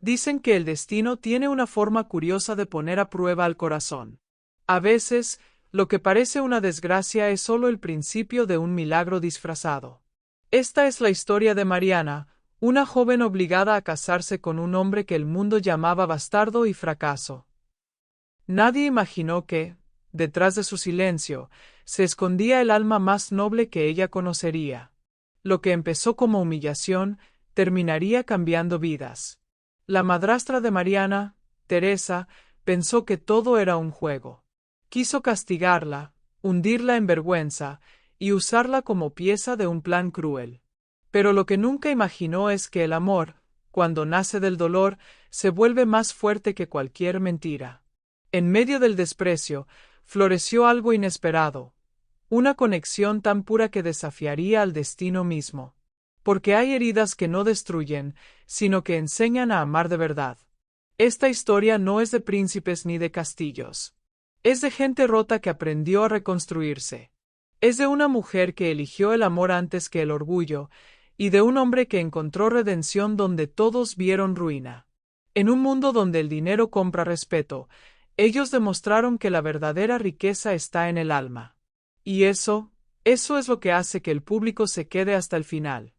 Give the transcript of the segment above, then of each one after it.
Dicen que el destino tiene una forma curiosa de poner a prueba al corazón. A veces, lo que parece una desgracia es solo el principio de un milagro disfrazado. Esta es la historia de Mariana, una joven obligada a casarse con un hombre que el mundo llamaba bastardo y fracaso. Nadie imaginó que, detrás de su silencio, se escondía el alma más noble que ella conocería. Lo que empezó como humillación, terminaría cambiando vidas. La madrastra de Mariana, Teresa, pensó que todo era un juego. Quiso castigarla, hundirla en vergüenza, y usarla como pieza de un plan cruel. Pero lo que nunca imaginó es que el amor, cuando nace del dolor, se vuelve más fuerte que cualquier mentira. En medio del desprecio, floreció algo inesperado, una conexión tan pura que desafiaría al destino mismo. Porque hay heridas que no destruyen, sino que enseñan a amar de verdad. Esta historia no es de príncipes ni de castillos. Es de gente rota que aprendió a reconstruirse. Es de una mujer que eligió el amor antes que el orgullo, y de un hombre que encontró redención donde todos vieron ruina. En un mundo donde el dinero compra respeto, ellos demostraron que la verdadera riqueza está en el alma. Y eso es lo que hace que el público se quede hasta el final.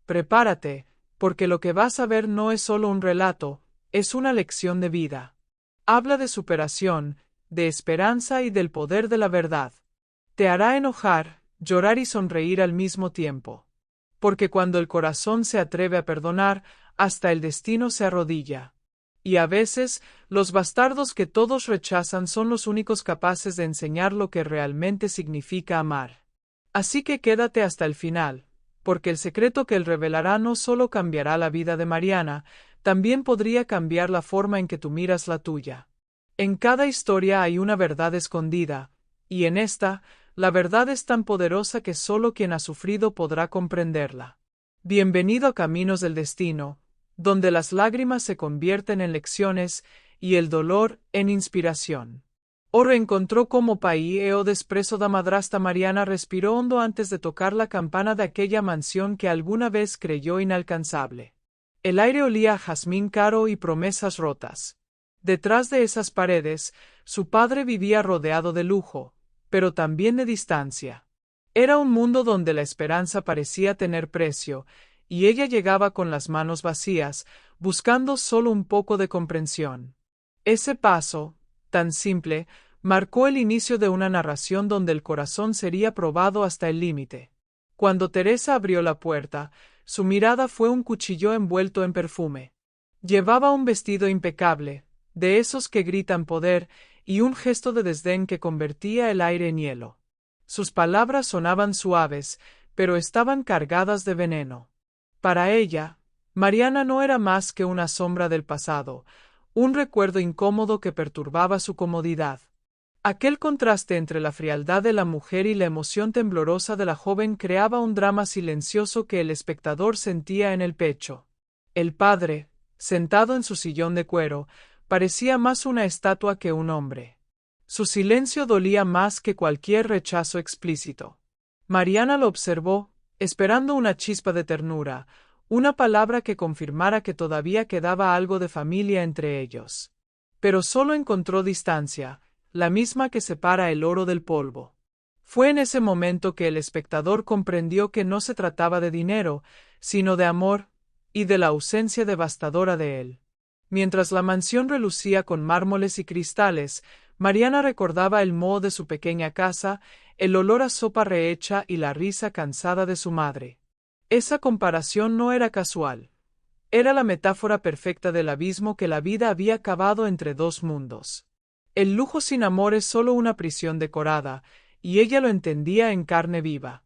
Prepárate, porque lo que vas a ver no es solo un relato, es una lección de vida. Habla de superación, de esperanza y del poder de la verdad. Te hará enojar, llorar y sonreír al mismo tiempo. Porque cuando el corazón se atreve a perdonar, hasta el destino se arrodilla. Y a veces, los bastardos que todos rechazan son los únicos capaces de enseñar lo que realmente significa amar. Así que quédate hasta el final, porque el secreto que él revelará no solo cambiará la vida de Mariana, también podría cambiar la forma en que tú miras la tuya. En cada historia hay una verdad escondida, y en esta, la verdad es tan poderosa que solo quien ha sufrido podrá comprenderla. Bienvenido a Caminos del Destino, donde las lágrimas se convierten en lecciones y el dolor en inspiración. Oro encontró como paí o desprezo da madrasta Mariana respiró hondo antes de tocar la campana de aquella mansión que alguna vez creyó inalcanzable. El aire olía a jazmín caro y promesas rotas. Detrás de esas paredes, su padre vivía rodeado de lujo, pero también de distancia. Era un mundo donde la esperanza parecía tener precio, y ella llegaba con las manos vacías, buscando solo un poco de comprensión. Ese paso, tan simple, marcó el inicio de una narración donde el corazón sería probado hasta el límite. Cuando Teresa abrió la puerta, su mirada fue un cuchillo envuelto en perfume. Llevaba un vestido impecable, de esos que gritan poder, y un gesto de desdén que convertía el aire en hielo. Sus palabras sonaban suaves, pero estaban cargadas de veneno. Para ella, Mariana no era más que una sombra del pasado, un recuerdo incómodo que perturbaba su comodidad. Aquel contraste entre la frialdad de la mujer y la emoción temblorosa de la joven creaba un drama silencioso que el espectador sentía en el pecho. El padre, sentado en su sillón de cuero, parecía más una estatua que un hombre. Su silencio dolía más que cualquier rechazo explícito. Mariana lo observó, esperando una chispa de ternura, una palabra que confirmara que todavía quedaba algo de familia entre ellos. Pero solo encontró distancia, la misma que separa el oro del polvo. Fue en ese momento que el espectador comprendió que no se trataba de dinero, sino de amor, y de la ausencia devastadora de él. Mientras la mansión relucía con mármoles y cristales, Mariana recordaba el moho de su pequeña casa, el olor a sopa rehecha y la risa cansada de su madre. Esa comparación no era casual. Era la metáfora perfecta del abismo que la vida había cavado entre dos mundos. El lujo sin amor es solo una prisión decorada, y ella lo entendía en carne viva.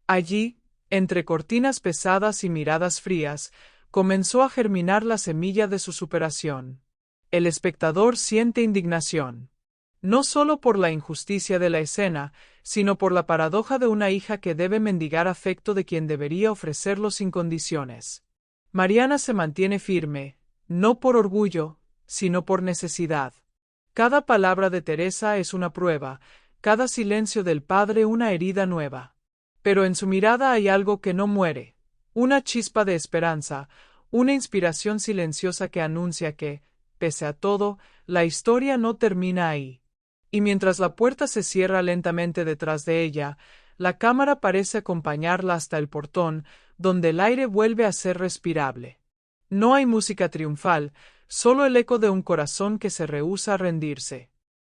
Allí, entre cortinas pesadas y miradas frías, comenzó a germinar la semilla de su superación. El espectador siente indignación. No solo por la injusticia de la escena, sino por la paradoja de una hija que debe mendigar afecto de quien debería ofrecerlo sin condiciones. Mariana se mantiene firme, no por orgullo, sino por necesidad. Cada palabra de Teresa es una prueba, cada silencio del padre una herida nueva. Pero en su mirada hay algo que no muere, una chispa de esperanza, una inspiración silenciosa que anuncia que, pese a todo, la historia no termina ahí. Y mientras la puerta se cierra lentamente detrás de ella, la cámara parece acompañarla hasta el portón, donde el aire vuelve a ser respirable. No hay música triunfal, solo el eco de un corazón que se rehúsa a rendirse.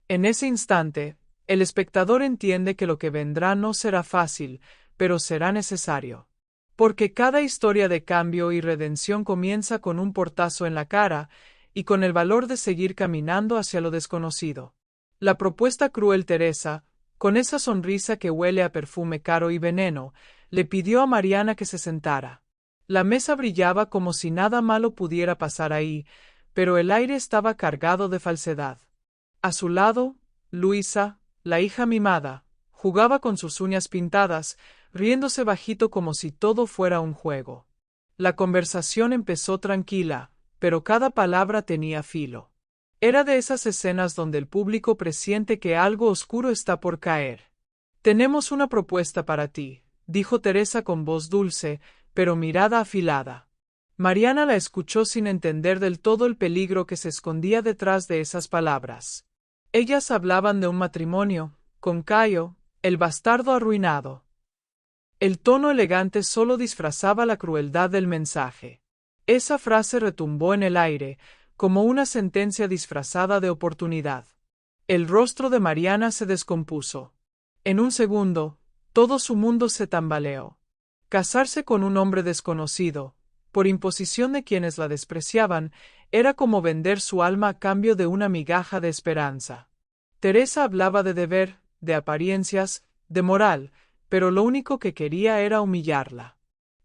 En ese instante, el espectador entiende que lo que vendrá no será fácil, pero será necesario. Porque cada historia de cambio y redención comienza con un portazo en la cara, y con el valor de seguir caminando hacia lo desconocido. La propuesta cruel Teresa, con esa sonrisa que huele a perfume caro y veneno, le pidió a Mariana que se sentara. La mesa brillaba como si nada malo pudiera pasar ahí, pero el aire estaba cargado de falsedad. A su lado, Luisa, la hija mimada, jugaba con sus uñas pintadas, riéndose bajito como si todo fuera un juego. La conversación empezó tranquila, pero cada palabra tenía filo. Era de esas escenas donde el público presiente que algo oscuro está por caer. Tenemos una propuesta para ti, dijo Teresa con voz dulce, pero mirada afilada. Mariana la escuchó sin entender del todo el peligro que se escondía detrás de esas palabras. Ellas hablaban de un matrimonio, con Cayo, el bastardo arruinado. El tono elegante solo disfrazaba la crueldad del mensaje. Esa frase retumbó en el aire, como una sentencia disfrazada de oportunidad. El rostro de Mariana se descompuso. En un segundo, todo su mundo se tambaleó. Casarse con un hombre desconocido, por imposición de quienes la despreciaban, era como vender su alma a cambio de una migaja de esperanza. Teresa hablaba de deber, de apariencias, de moral, pero lo único que quería era humillarla.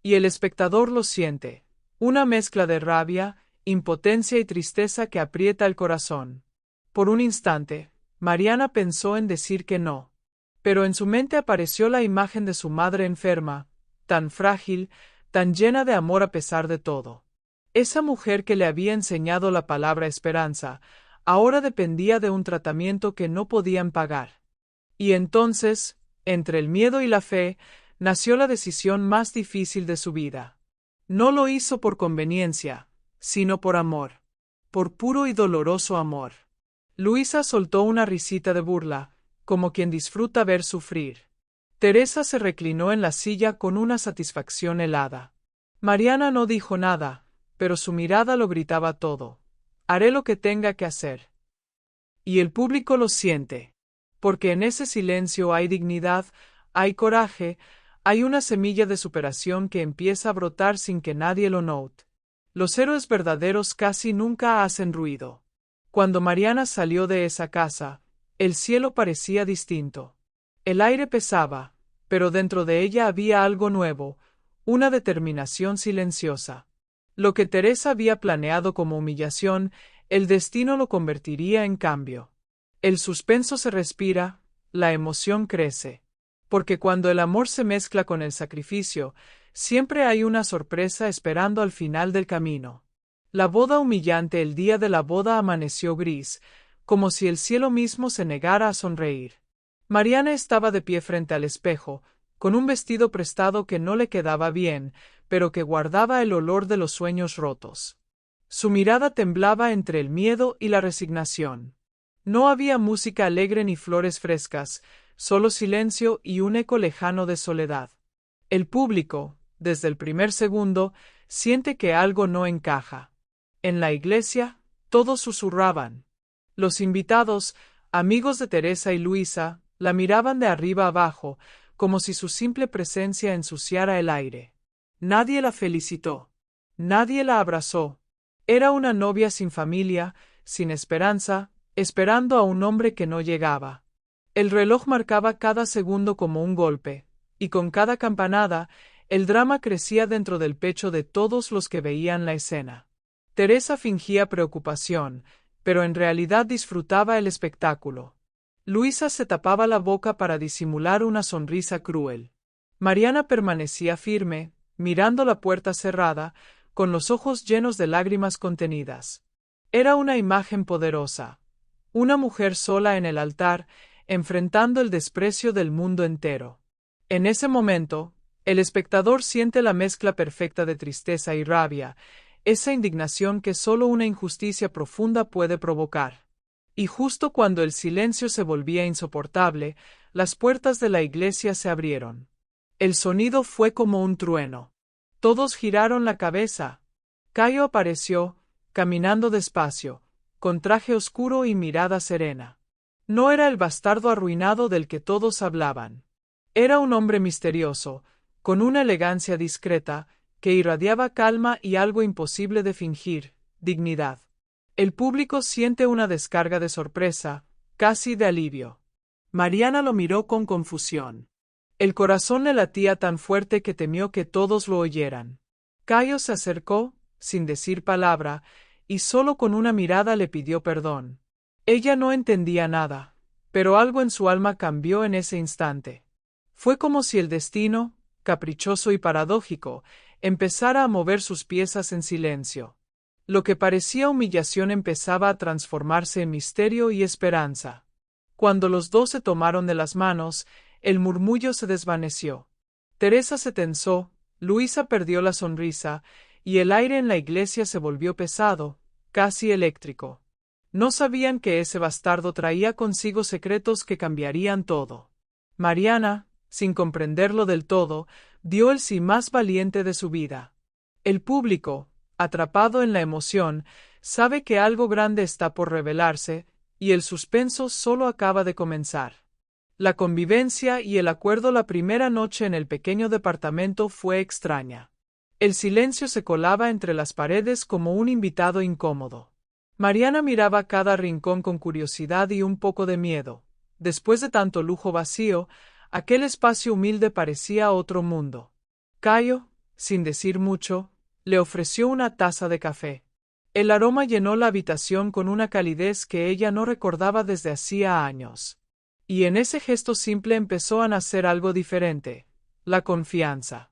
Y el espectador lo siente, una mezcla de rabia, impotencia y tristeza que aprieta el corazón. Por un instante, Mariana pensó en decir que no. Pero en su mente apareció la imagen de su madre enferma, tan frágil, tan llena de amor a pesar de todo. Esa mujer que le había enseñado la palabra esperanza, ahora dependía de un tratamiento que no podían pagar. Y entonces, entre el miedo y la fe, nació la decisión más difícil de su vida. No lo hizo por conveniencia, sino por amor. Por puro y doloroso amor. Luisa soltó una risita de burla, como quien disfruta ver sufrir. Teresa se reclinó en la silla con una satisfacción helada. Mariana no dijo nada, pero su mirada lo gritaba todo. Haré lo que tenga que hacer. Y el público lo siente. Porque en ese silencio hay dignidad, hay coraje, hay una semilla de superación que empieza a brotar sin que nadie lo note. Los héroes verdaderos casi nunca hacen ruido. Cuando Mariana salió de esa casa, el cielo parecía distinto. El aire pesaba, pero dentro de ella había algo nuevo, una determinación silenciosa. Lo que Teresa había planeado como humillación, el destino lo convertiría en cambio. El suspenso se respira, la emoción crece. Porque cuando el amor se mezcla con el sacrificio, siempre hay una sorpresa esperando al final del camino. La boda humillante el día de la boda amaneció gris, como si el cielo mismo se negara a sonreír. Mariana estaba de pie frente al espejo, con un vestido prestado que no le quedaba bien, pero que guardaba el olor de los sueños rotos. Su mirada temblaba entre el miedo y la resignación. No había música alegre ni flores frescas, solo silencio y un eco lejano de soledad. El público, desde el primer segundo, siente que algo no encaja. En la iglesia, todos susurraban. Los invitados, amigos de Teresa y Luisa, la miraban de arriba abajo, como si su simple presencia ensuciara el aire. Nadie la felicitó. Nadie la abrazó. Era una novia sin familia, sin esperanza, esperando a un hombre que no llegaba. El reloj marcaba cada segundo como un golpe, y con cada campanada, el drama crecía dentro del pecho de todos los que veían la escena. Teresa fingía preocupación, pero en realidad disfrutaba el espectáculo. Luisa se tapaba la boca para disimular una sonrisa cruel. Mariana permanecía firme, mirando la puerta cerrada, con los ojos llenos de lágrimas contenidas. Era una imagen poderosa. Una mujer sola en el altar, enfrentando el desprecio del mundo entero. En ese momento, el espectador siente la mezcla perfecta de tristeza y rabia, esa indignación que solo una injusticia profunda puede provocar. Y justo cuando el silencio se volvía insoportable, las puertas de la iglesia se abrieron. El sonido fue como un trueno. Todos giraron la cabeza. Cayo apareció, caminando despacio, con traje oscuro y mirada serena. No era el bastardo arruinado del que todos hablaban. Era un hombre misterioso, con una elegancia discreta, que irradiaba calma y algo imposible de fingir, dignidad. El público siente una descarga de sorpresa, casi de alivio. Mariana lo miró con confusión. El corazón le latía tan fuerte que temió que todos lo oyeran. Cayo se acercó, sin decir palabra, y solo con una mirada le pidió perdón. Ella no entendía nada, pero algo en su alma cambió en ese instante. Fue como si el destino, caprichoso y paradójico, empezara a mover sus piezas en silencio. Lo que parecía humillación empezaba a transformarse en misterio y esperanza. Cuando los dos se tomaron de las manos, el murmullo se desvaneció. Teresa se tensó, Luisa perdió la sonrisa, y el aire en la iglesia se volvió pesado, casi eléctrico. No sabían que ese bastardo traía consigo secretos que cambiarían todo. Mariana, sin comprenderlo del todo, dio el sí más valiente de su vida. El público, atrapado en la emoción, sabe que algo grande está por revelarse, y el suspenso solo acaba de comenzar. La convivencia y el acuerdo la primera noche en el pequeño departamento fue extraña. El silencio se colaba entre las paredes como un invitado incómodo. Mariana miraba cada rincón con curiosidad y un poco de miedo. Después de tanto lujo vacío, aquel espacio humilde parecía otro mundo. Cayo, sin decir mucho, le ofreció una taza de café. El aroma llenó la habitación con una calidez que ella no recordaba desde hacía años. Y en ese gesto simple empezó a nacer algo diferente: la confianza.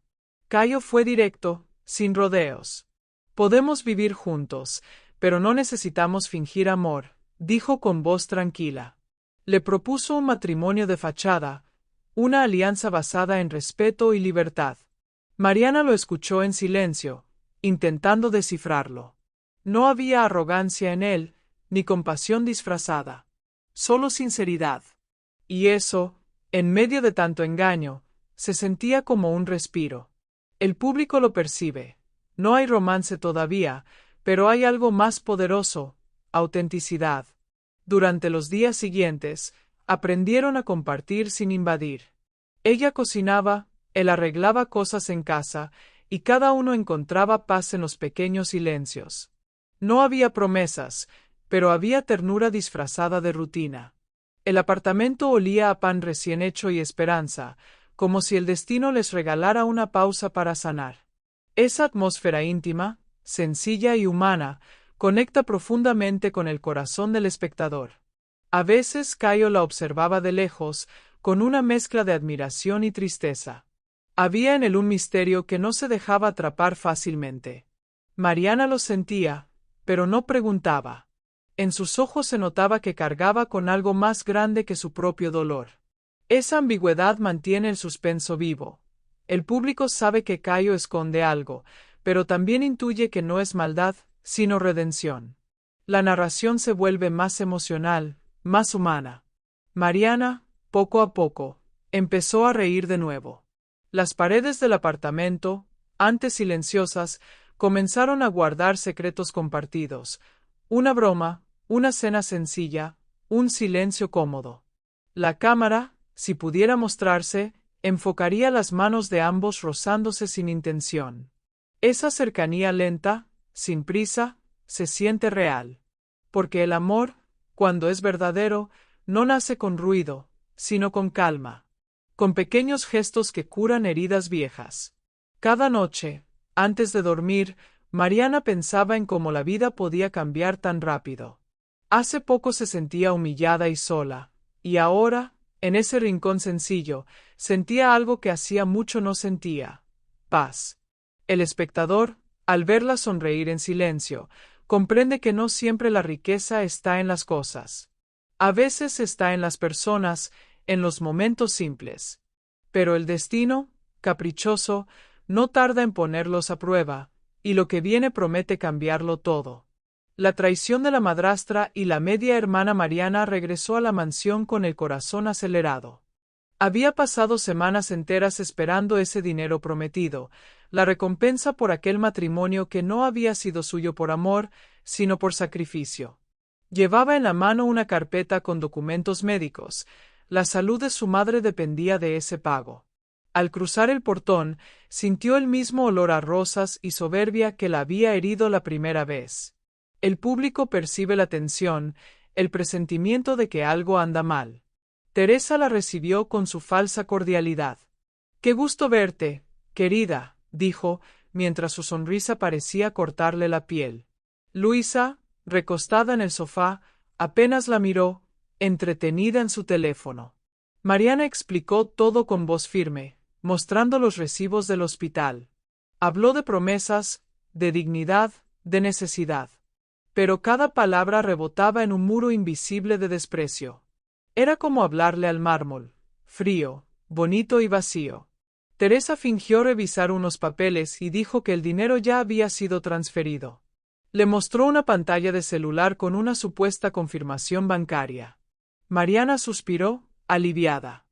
Cayo fue directo, sin rodeos. Podemos vivir juntos, pero no necesitamos fingir amor, dijo con voz tranquila. Le propuso un matrimonio de fachada, una alianza basada en respeto y libertad. Mariana lo escuchó en silencio, intentando descifrarlo. No había arrogancia en él, ni compasión disfrazada. Solo sinceridad. Y eso, en medio de tanto engaño, se sentía como un respiro. El público lo percibe. No hay romance todavía, pero hay algo más poderoso: autenticidad. Durante los días siguientes, aprendieron a compartir sin invadir. Ella cocinaba, él arreglaba cosas en casa, y cada uno encontraba paz en los pequeños silencios. No había promesas, pero había ternura disfrazada de rutina. El apartamento olía a pan recién hecho y esperanza, como si el destino les regalara una pausa para sanar. Esa atmósfera íntima, sencilla y humana, conecta profundamente con el corazón del espectador. A veces Cayo la observaba de lejos, con una mezcla de admiración y tristeza. Había en él un misterio que no se dejaba atrapar fácilmente. Mariana lo sentía, pero no preguntaba. En sus ojos se notaba que cargaba con algo más grande que su propio dolor. Esa ambigüedad mantiene el suspenso vivo. El público sabe que Cayo esconde algo, pero también intuye que no es maldad, sino redención. La narración se vuelve más emocional, más humana. Mariana, poco a poco, empezó a reír de nuevo. Las paredes del apartamento, antes silenciosas, comenzaron a guardar secretos compartidos: una broma, una cena sencilla, un silencio cómodo. La cámara, si pudiera mostrarse, enfocaría las manos de ambos rozándose sin intención. Esa cercanía lenta, sin prisa, se siente real. Porque el amor, cuando es verdadero, no nace con ruido, sino con calma. Con pequeños gestos que curan heridas viejas. Cada noche, antes de dormir, Mariana pensaba en cómo la vida podía cambiar tan rápido. Hace poco se sentía humillada y sola, y ahora, en ese rincón sencillo, sentía algo que hacía mucho no sentía: paz. El espectador, al verla sonreír en silencio, comprende que no siempre la riqueza está en las cosas. A veces está en las personas, en los momentos simples. Pero el destino, caprichoso, no tarda en ponerlos a prueba, y lo que viene promete cambiarlo todo. La traición de la madrastra y la media hermana Mariana regresó a la mansión con el corazón acelerado. Había pasado semanas enteras esperando ese dinero prometido, la recompensa por aquel matrimonio que no había sido suyo por amor, sino por sacrificio. Llevaba en la mano una carpeta con documentos médicos. La salud de su madre dependía de ese pago. Al cruzar el portón, sintió el mismo olor a rosas y soberbia que la había herido la primera vez. El público percibe la tensión, el presentimiento de que algo anda mal. Teresa la recibió con su falsa cordialidad. «Qué gusto verte, querida», dijo, mientras su sonrisa parecía cortarle la piel. Luisa, recostada en el sofá, apenas la miró, entretenida en su teléfono. Mariana explicó todo con voz firme, mostrando los recibos del hospital. Habló de promesas, de dignidad, de necesidad. Pero cada palabra rebotaba en un muro invisible de desprecio. Era como hablarle al mármol, frío, bonito y vacío. Teresa fingió revisar unos papeles y dijo que el dinero ya había sido transferido. Le mostró una pantalla de celular con una supuesta confirmación bancaria. Mariana suspiró, aliviada.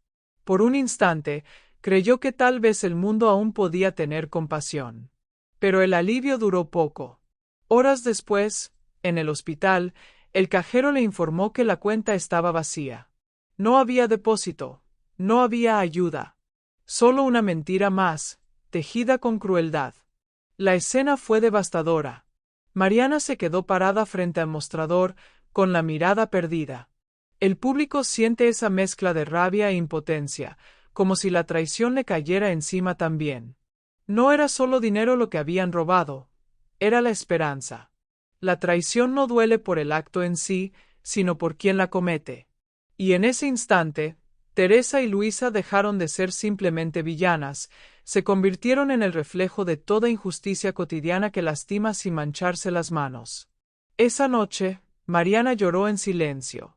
Por un instante, creyó que tal vez el mundo aún podía tener compasión. Pero el alivio duró poco. Horas después, en el hospital, el cajero le informó que la cuenta estaba vacía. No había depósito, no había ayuda. Solo una mentira más, tejida con crueldad. La escena fue devastadora. Mariana se quedó parada frente al mostrador, con la mirada perdida. El público siente esa mezcla de rabia e impotencia, como si la traición le cayera encima también. No era solo dinero lo que habían robado, era la esperanza. La traición no duele por el acto en sí, sino por quien la comete. Y en ese instante, Teresa y Luisa dejaron de ser simplemente villanas, se convirtieron en el reflejo de toda injusticia cotidiana que lastima sin mancharse las manos. Esa noche, Mariana lloró en silencio.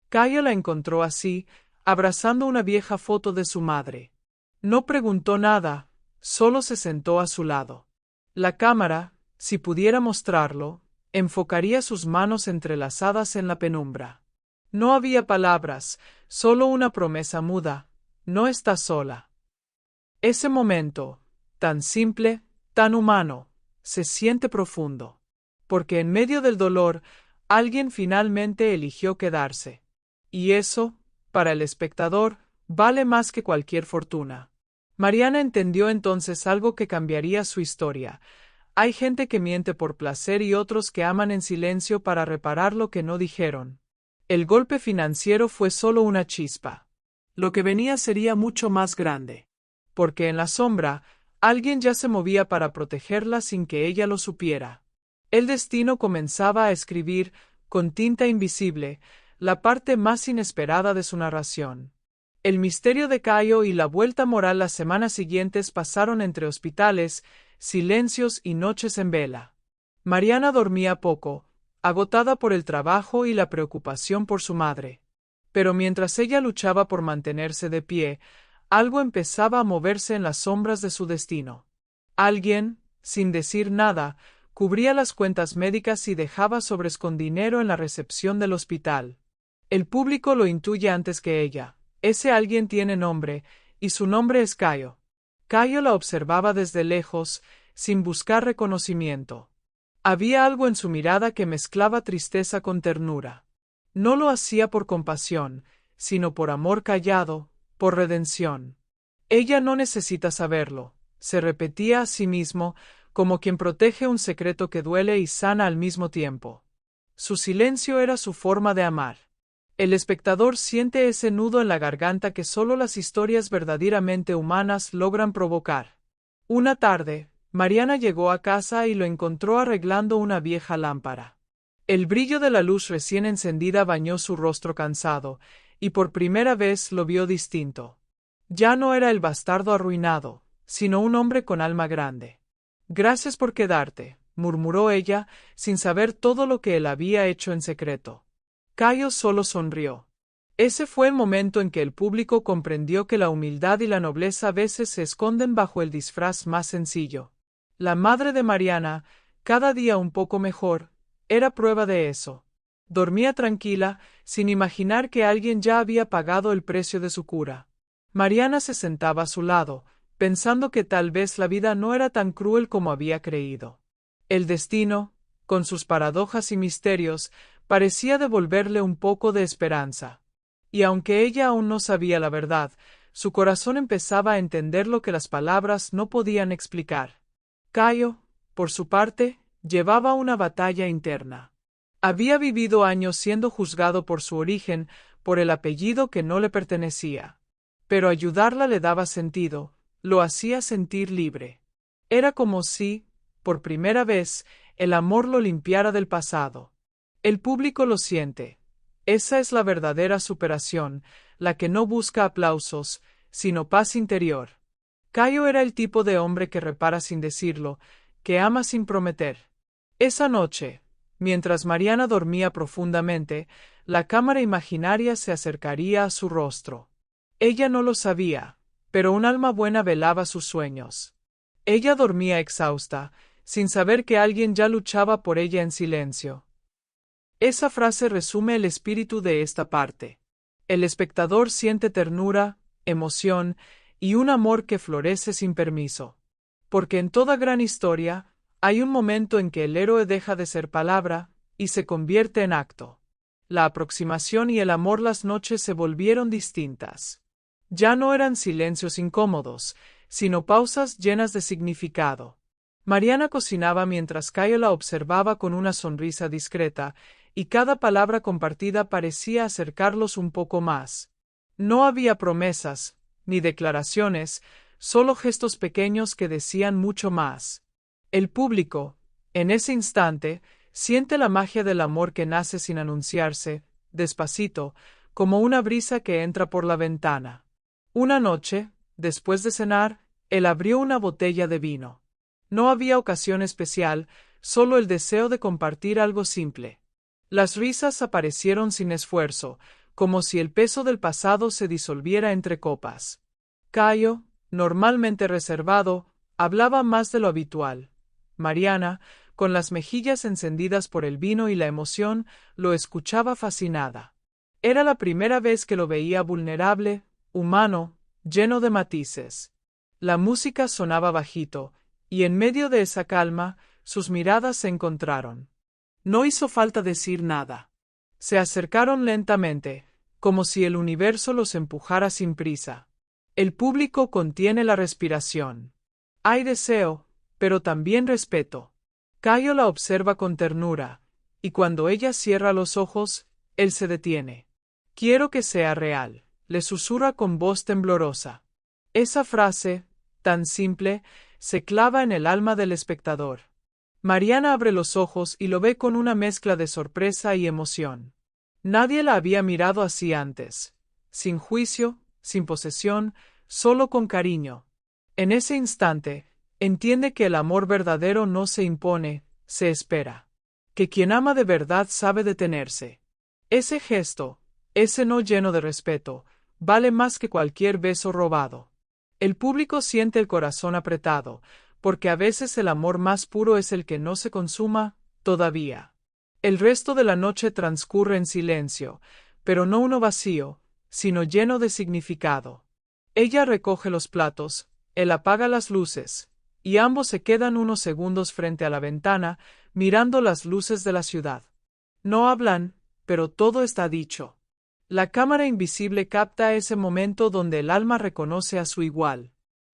Cayo la encontró así, abrazando una vieja foto de su madre. No preguntó nada, solo se sentó a su lado. La cámara, si pudiera mostrarlo, enfocaría sus manos entrelazadas en la penumbra. No había palabras, solo una promesa muda: no estás sola. Ese momento, tan simple, tan humano, se siente profundo. Porque en medio del dolor, alguien finalmente eligió quedarse. Y eso, para el espectador, vale más que cualquier fortuna. Mariana entendió entonces algo que cambiaría su historia. Hay gente que miente por placer y otros que aman en silencio para reparar lo que no dijeron. El golpe financiero fue solo una chispa. Lo que venía sería mucho más grande. Porque en la sombra, alguien ya se movía para protegerla sin que ella lo supiera. El destino comenzaba a escribir, con tinta invisible, la parte más inesperada de su narración. El misterio de Cayo y la vuelta moral las semanas siguientes pasaron entre hospitales, silencios y noches en vela. Mariana dormía poco, agotada por el trabajo y la preocupación por su madre. Pero mientras ella luchaba por mantenerse de pie, algo empezaba a moverse en las sombras de su destino. Alguien, sin decir nada, cubría las cuentas médicas y dejaba sobrescondinero en la recepción del hospital. El público lo intuye antes que ella. Ese alguien tiene nombre, y su nombre es Cayo. Cayo la observaba desde lejos, sin buscar reconocimiento. Había algo en su mirada que mezclaba tristeza con ternura. No lo hacía por compasión, sino por amor callado, por redención. Ella no necesita saberlo, se repetía a sí mismo, como quien protege un secreto que duele y sana al mismo tiempo. Su silencio era su forma de amar. El espectador siente ese nudo en la garganta que solo las historias verdaderamente humanas logran provocar. Una tarde, Mariana llegó a casa y lo encontró arreglando una vieja lámpara. El brillo de la luz recién encendida bañó su rostro cansado, y por primera vez lo vio distinto. Ya no era el bastardo arruinado, sino un hombre con alma grande. «Gracias por quedarte», murmuró ella, sin saber todo lo que él había hecho en secreto. Cayo solo sonrió. Ese fue el momento en que el público comprendió que la humildad y la nobleza a veces se esconden bajo el disfraz más sencillo. La madre de Mariana, cada día un poco mejor, era prueba de eso. Dormía tranquila, sin imaginar que alguien ya había pagado el precio de su cura. Mariana se sentaba a su lado, pensando que tal vez la vida no era tan cruel como había creído. El destino, con sus paradojas y misterios, parecía devolverle un poco de esperanza. Y aunque ella aún no sabía la verdad, su corazón empezaba a entender lo que las palabras no podían explicar. Cayo, por su parte, llevaba una batalla interna. Había vivido años siendo juzgado por su origen, por el apellido que no le pertenecía. Pero ayudarla le daba sentido, lo hacía sentir libre. Era como si, por primera vez, el amor lo limpiara del pasado. El público lo siente. Esa es la verdadera superación, la que no busca aplausos, sino paz interior. Cayo era el tipo de hombre que repara sin decirlo, que ama sin prometer. Esa noche, mientras Mariana dormía profundamente, la cámara imaginaria se acercaría a su rostro. Ella no lo sabía, pero un alma buena velaba sus sueños. Ella dormía exhausta, sin saber que alguien ya luchaba por ella en silencio. Esa frase resume el espíritu de esta parte. El espectador siente ternura, emoción y un amor que florece sin permiso. Porque en toda gran historia, hay un momento en que el héroe deja de ser palabra y se convierte en acto. La aproximación y el amor las noches se volvieron distintas. Ya no eran silencios incómodos, sino pausas llenas de significado. Mariana cocinaba mientras Cayo la observaba con una sonrisa discreta, y cada palabra compartida parecía acercarlos un poco más. No había promesas, ni declaraciones, solo gestos pequeños que decían mucho más. El público, en ese instante, siente la magia del amor que nace sin anunciarse, despacito, como una brisa que entra por la ventana. Una noche, después de cenar, él abrió una botella de vino. No había ocasión especial, solo el deseo de compartir algo simple. Las risas aparecieron sin esfuerzo, como si el peso del pasado se disolviera entre copas. Cayo, normalmente reservado, hablaba más de lo habitual. Mariana, con las mejillas encendidas por el vino y la emoción, lo escuchaba fascinada. Era la primera vez que lo veía vulnerable, humano, lleno de matices. La música sonaba bajito, y en medio de esa calma, sus miradas se encontraron. No hizo falta decir nada. Se acercaron lentamente, como si el universo los empujara sin prisa. El público contiene la respiración. Hay deseo, pero también respeto. Cayo la observa con ternura, y cuando ella cierra los ojos, él se detiene. Quiero que sea real, le susurra con voz temblorosa. Esa frase, tan simple, se clava en el alma del espectador. Mariana abre los ojos y lo ve con una mezcla de sorpresa y emoción. Nadie la había mirado así antes, sin juicio, sin posesión, solo con cariño. En ese instante, entiende que el amor verdadero no se impone, se espera. Que quien ama de verdad sabe detenerse. Ese gesto, ese no lleno de respeto, vale más que cualquier beso robado. El público siente el corazón apretado, porque a veces el amor más puro es el que no se consuma, todavía. El resto de la noche transcurre en silencio, pero no uno vacío, sino lleno de significado. Ella recoge los platos, él apaga las luces, y ambos se quedan unos segundos frente a la ventana, mirando las luces de la ciudad. No hablan, pero todo está dicho. La cámara invisible capta ese momento donde el alma reconoce a su igual.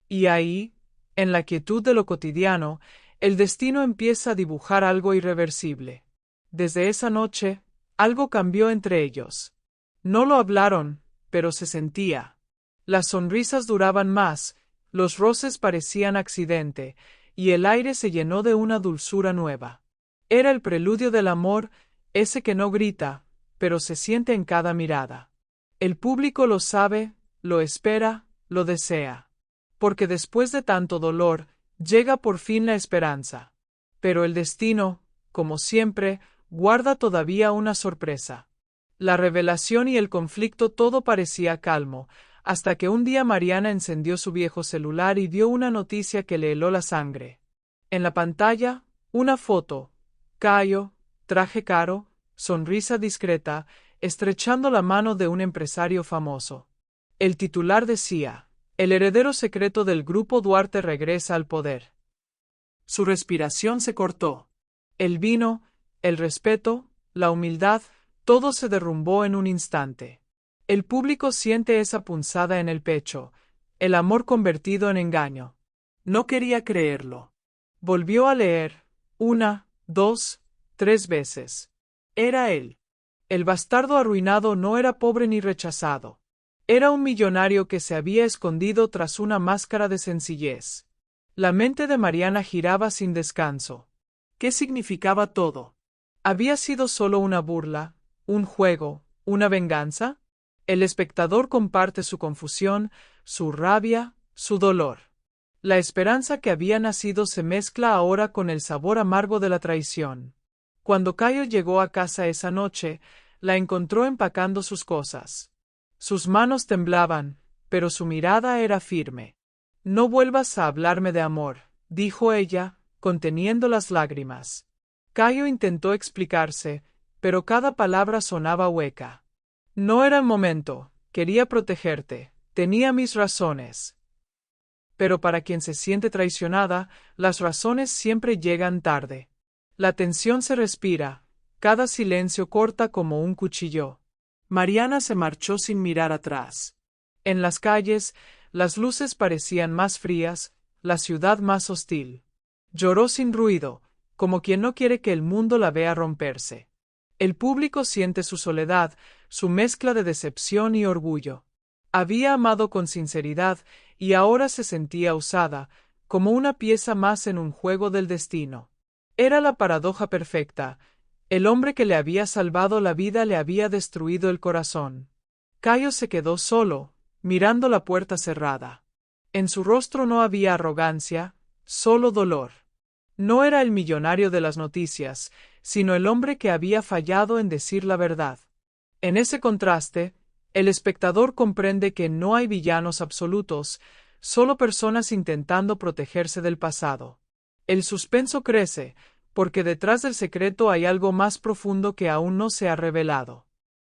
Y ahí, en la quietud de lo cotidiano, el destino empieza a dibujar algo irreversible. Desde esa noche, algo cambió entre ellos. No lo hablaron, pero se sentía. Las sonrisas duraban más, los roces parecían accidente, y el aire se llenó de una dulzura nueva. Era el preludio del amor, ese que no grita, pero se siente en cada mirada. El público lo sabe, lo espera, lo desea. Porque después de tanto dolor, llega por fin la esperanza. Pero el destino, como siempre, guarda todavía una sorpresa. La revelación y el conflicto todo parecía calmo, hasta que un día Mariana encendió su viejo celular y vio una noticia que le heló la sangre. En la pantalla, una foto. Cayo, traje caro, sonrisa discreta, estrechando la mano de un empresario famoso. El titular decía: el heredero secreto del Grupo Duarte regresa al poder. Su respiración se cortó. El vino, el respeto, la humildad, todo se derrumbó en un instante. El público siente esa punzada en el pecho, el amor convertido en engaño. No quería creerlo. Volvió a leer, 1, 2, 3 veces. Era él. El bastardo arruinado no era pobre ni rechazado. Era un millonario que se había escondido tras una máscara de sencillez. La mente de Mariana giraba sin descanso. ¿Qué significaba todo? ¿Había sido solo una burla, un juego, una venganza? El espectador comparte su confusión, su rabia, su dolor. La esperanza que había nacido se mezcla ahora con el sabor amargo de la traición. Cuando Cayo llegó a casa esa noche, la encontró empacando sus cosas. Sus manos temblaban, pero su mirada era firme. No vuelvas a hablarme de amor, dijo ella, conteniendo las lágrimas. Cayo intentó explicarse, pero cada palabra sonaba hueca. No era el momento, quería protegerte, tenía mis razones. Pero para quien se siente traicionada, las razones siempre llegan tarde. La tensión se respira, cada silencio corta como un cuchillo. Mariana se marchó sin mirar atrás. En las calles, las luces parecían más frías, la ciudad más hostil. Lloró sin ruido, como quien no quiere que el mundo la vea romperse. El público siente su soledad, su mezcla de decepción y orgullo. Había amado con sinceridad y ahora se sentía usada, como una pieza más en un juego del destino. Era la paradoja perfecta. El hombre que le había salvado la vida le había destruido el corazón. Cayo se quedó solo, mirando la puerta cerrada. En su rostro no había arrogancia, solo dolor. No era el millonario de las noticias, sino el hombre que había fallado en decir la verdad. En ese contraste, el espectador comprende que no hay villanos absolutos, solo personas intentando protegerse del pasado. El suspenso crece, porque detrás del secreto hay algo más profundo que aún no se ha revelado.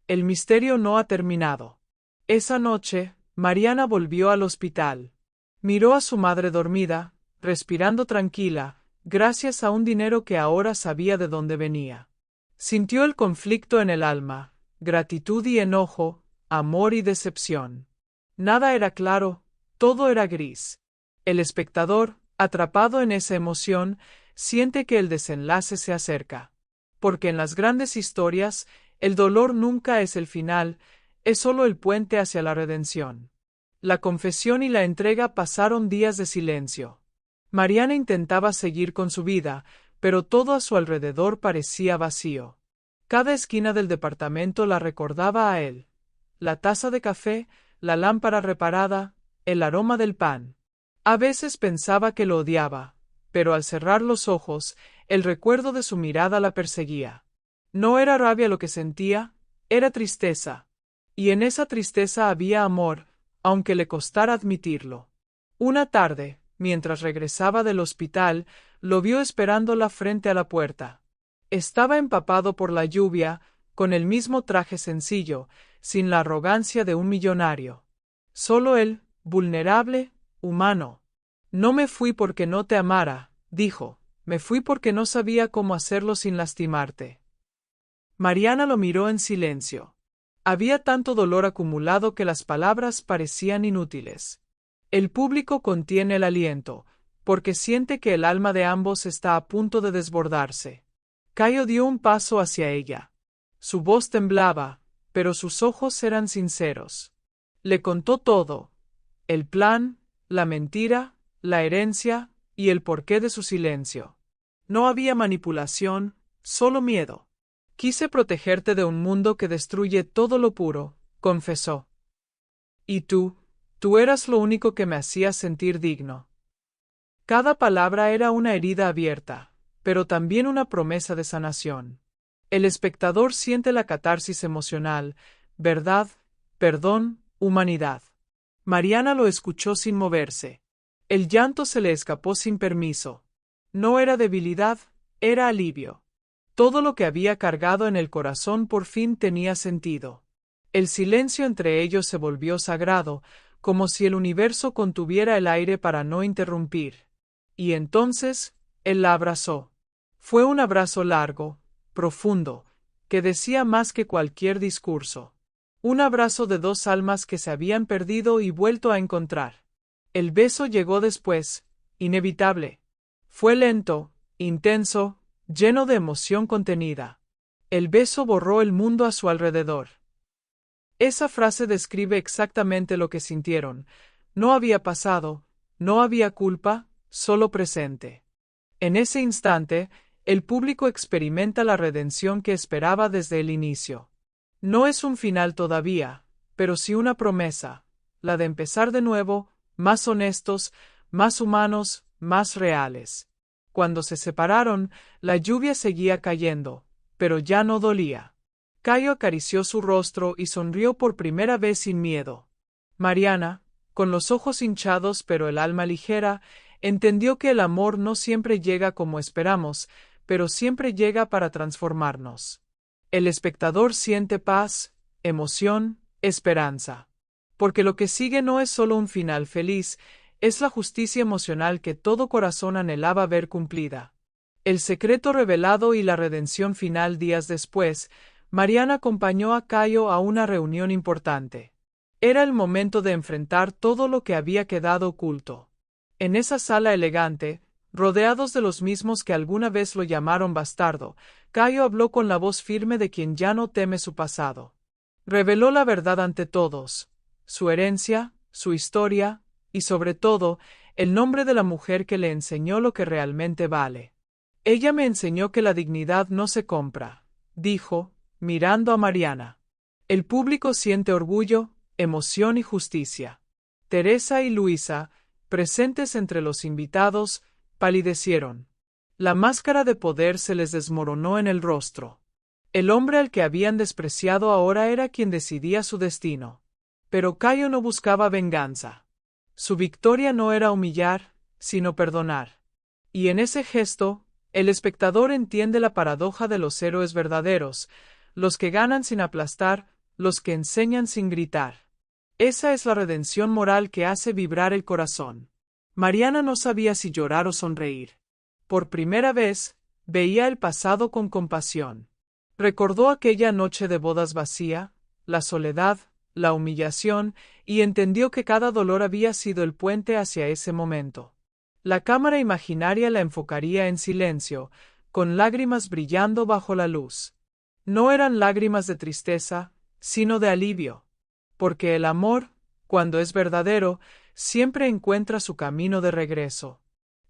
El misterio no ha terminado. Esa noche, Mariana volvió al hospital. Miró a su madre dormida, respirando tranquila, gracias a un dinero que ahora sabía de dónde venía. Sintió el conflicto en el alma, gratitud y enojo, amor y decepción. Nada era claro, todo era gris. El espectador, atrapado en esa emoción, siente que el desenlace se acerca. Porque en las grandes historias, el dolor nunca es el final, es solo el puente hacia la redención. La confesión y la entrega pasaron días de silencio. Mariana intentaba seguir con su vida, pero todo a su alrededor parecía vacío. Cada esquina del departamento la recordaba a él. La taza de café, la lámpara reparada, el aroma del pan. A veces pensaba que lo odiaba, pero al cerrar los ojos, el recuerdo de su mirada la perseguía. No era rabia lo que sentía, era tristeza. Y en esa tristeza había amor, aunque le costara admitirlo. Una tarde, mientras regresaba del hospital, lo vio esperándola frente a la puerta. Estaba empapado por la lluvia, con el mismo traje sencillo, sin la arrogancia de un millonario. Solo él, vulnerable, humano. No me fui porque no te amara, dijo, me fui porque no sabía cómo hacerlo sin lastimarte. Mariana lo miró en silencio. Había tanto dolor acumulado que las palabras parecían inútiles. El público contiene el aliento, porque siente que el alma de ambos está a punto de desbordarse. Cayo dio un paso hacia ella. Su voz temblaba, pero sus ojos eran sinceros. Le contó todo: el plan, la mentira, la herencia, y el porqué de su silencio. No había manipulación, solo miedo. Quise protegerte de un mundo que destruye todo lo puro, confesó. Y tú eras lo único que me hacía sentir digno. Cada palabra era una herida abierta, pero también una promesa de sanación. El espectador siente la catarsis emocional, verdad, perdón, humanidad. Mariana lo escuchó sin moverse. El llanto se le escapó sin permiso. No era debilidad, era alivio. Todo lo que había cargado en el corazón por fin tenía sentido. El silencio entre ellos se volvió sagrado, como si el universo contuviera el aire para no interrumpir. Y entonces, él la abrazó. Fue un abrazo largo, profundo, que decía más que cualquier discurso. Un abrazo de dos almas que se habían perdido y vuelto a encontrar. El beso llegó después, inevitable. Fue lento, intenso, lleno de emoción contenida. El beso borró el mundo a su alrededor. Esa frase describe exactamente lo que sintieron. No había pasado, no había culpa, solo presente. En ese instante, el público experimenta la redención que esperaba desde el inicio. No es un final todavía, pero sí una promesa, la de empezar de nuevo, más honestos, más humanos, más reales. Cuando se separaron, la lluvia seguía cayendo, pero ya no dolía. Cayo acarició su rostro y sonrió por primera vez sin miedo. Mariana, con los ojos hinchados pero el alma ligera, entendió que el amor no siempre llega como esperamos, pero siempre llega para transformarnos. El espectador siente paz, emoción, esperanza. Porque lo que sigue no es solo un final feliz, es la justicia emocional que todo corazón anhelaba ver cumplida. El secreto revelado y la redención final días después, Mariana acompañó a Cayo a una reunión importante. Era el momento de enfrentar todo lo que había quedado oculto. En esa sala elegante, rodeados de los mismos que alguna vez lo llamaron bastardo, Cayo habló con la voz firme de quien ya no teme su pasado. Reveló la verdad ante todos, su herencia, su historia, y sobre todo, el nombre de la mujer que le enseñó lo que realmente vale. Ella me enseñó que la dignidad no se compra, dijo, mirando a Mariana. El público siente orgullo, emoción y justicia. Teresa y Luisa, presentes entre los invitados, palidecieron. La máscara de poder se les desmoronó en el rostro. El hombre al que habían despreciado ahora era quien decidía su destino. Pero Cayo no buscaba venganza. Su victoria no era humillar, sino perdonar. Y en ese gesto, el espectador entiende la paradoja de los héroes verdaderos, los que ganan sin aplastar, los que enseñan sin gritar. Esa es la redención moral que hace vibrar el corazón. Mariana no sabía si llorar o sonreír. Por primera vez, veía el pasado con compasión. Recordó aquella noche de bodas vacía, la soledad, la humillación, y entendió que cada dolor había sido el puente hacia ese momento. La cámara imaginaria la enfocaría en silencio, con lágrimas brillando bajo la luz. No eran lágrimas de tristeza, sino de alivio. Porque el amor, cuando es verdadero, siempre encuentra su camino de regreso.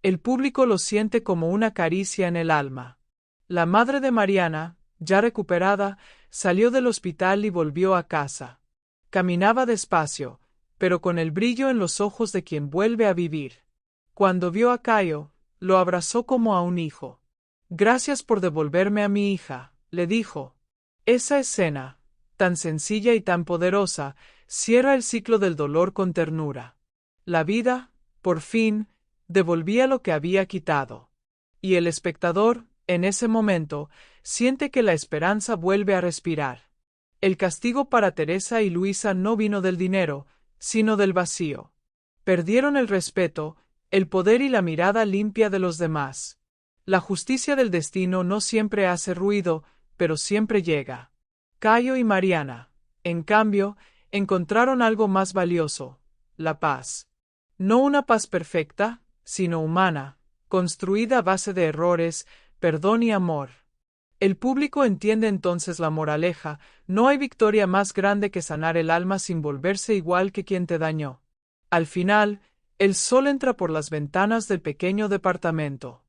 El público lo siente como una caricia en el alma. La madre de Mariana, ya recuperada, salió del hospital y volvió a casa. Caminaba despacio, pero con el brillo en los ojos de quien vuelve a vivir. Cuando vio a Cayo, lo abrazó como a un hijo. Gracias por devolverme a mi hija, le dijo. Esa escena, tan sencilla y tan poderosa, cierra el ciclo del dolor con ternura. La vida, por fin, devolvía lo que había quitado. Y el espectador, en ese momento, siente que la esperanza vuelve a respirar. El castigo para Teresa y Luisa no vino del dinero, sino del vacío. Perdieron el respeto, el poder y la mirada limpia de los demás. La justicia del destino no siempre hace ruido, pero siempre llega. Cayo y Mariana, en cambio, encontraron algo más valioso, la paz. No una paz perfecta, sino humana, construida a base de errores, perdón y amor. El público entiende entonces la moraleja, no hay victoria más grande que sanar el alma sin volverse igual que quien te dañó. Al final, el sol entra por las ventanas del pequeño departamento.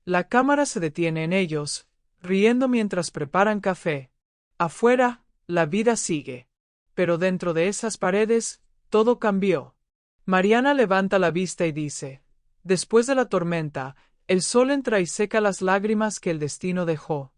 La cámara se detiene en ellos, riendo mientras preparan café. Afuera, la vida sigue. Pero dentro de esas paredes, todo cambió. Mariana levanta la vista y dice, después de la tormenta, el sol entra y seca las lágrimas que el destino dejó.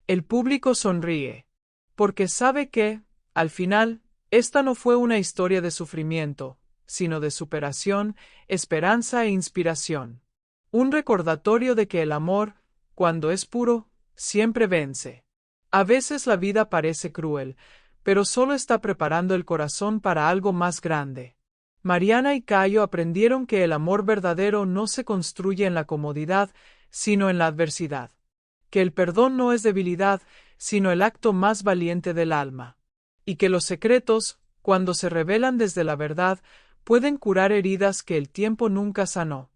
El público sonríe, porque sabe que, al final, esta no fue una historia de sufrimiento, sino de superación, esperanza e inspiración. Un recordatorio de que el amor, cuando es puro, siempre vence. A veces la vida parece cruel, pero solo está preparando el corazón para algo más grande. Mariana y Cayo aprendieron que el amor verdadero no se construye en la comodidad, sino en la adversidad. Que el perdón no es debilidad, sino el acto más valiente del alma. Y que los secretos, cuando se revelan desde la verdad, pueden curar heridas que el tiempo nunca sanó.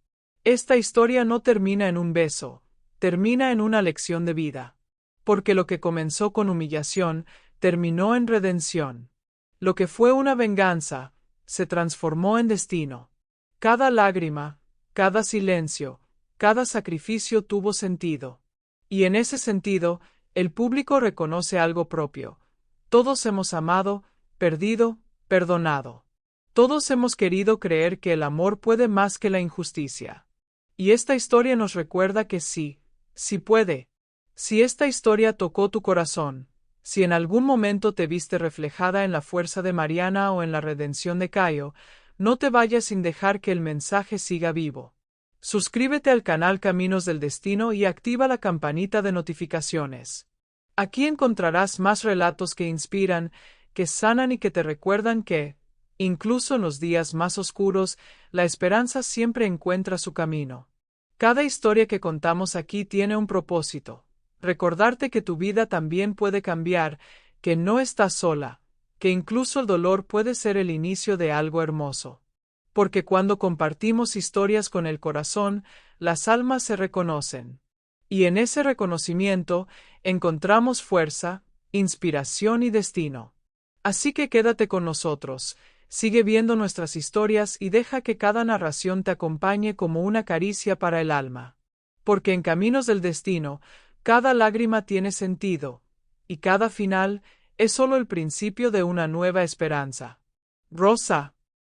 Esta historia no termina en un beso, termina en una lección de vida. Porque lo que comenzó con humillación, terminó en redención. Lo que fue una venganza, se transformó en destino. Cada lágrima, cada silencio, cada sacrificio tuvo sentido. Y en ese sentido, el público reconoce algo propio. Todos hemos amado, perdido, perdonado. Todos hemos querido creer que el amor puede más que la injusticia. Y esta historia nos recuerda que sí, sí puede. Si esta historia tocó tu corazón, si en algún momento te viste reflejada en la fuerza de Mariana o en la redención de Cayo, no te vayas sin dejar que el mensaje siga vivo. Suscríbete al canal Caminos del Destino y activa la campanita de notificaciones. Aquí encontrarás más relatos que inspiran, que sanan y que te recuerdan que, incluso en los días más oscuros, la esperanza siempre encuentra su camino. Cada historia que contamos aquí tiene un propósito. Recordarte que tu vida también puede cambiar, que no estás sola, que incluso el dolor puede ser el inicio de algo hermoso. Porque cuando compartimos historias con el corazón, las almas se reconocen. Y en ese reconocimiento, encontramos fuerza, inspiración y destino. Así que quédate con nosotros, sigue viendo nuestras historias y deja que cada narración te acompañe como una caricia para el alma. Porque en Caminos del Destino, cada lágrima tiene sentido, y cada final es solo el principio de una nueva esperanza. Rosa.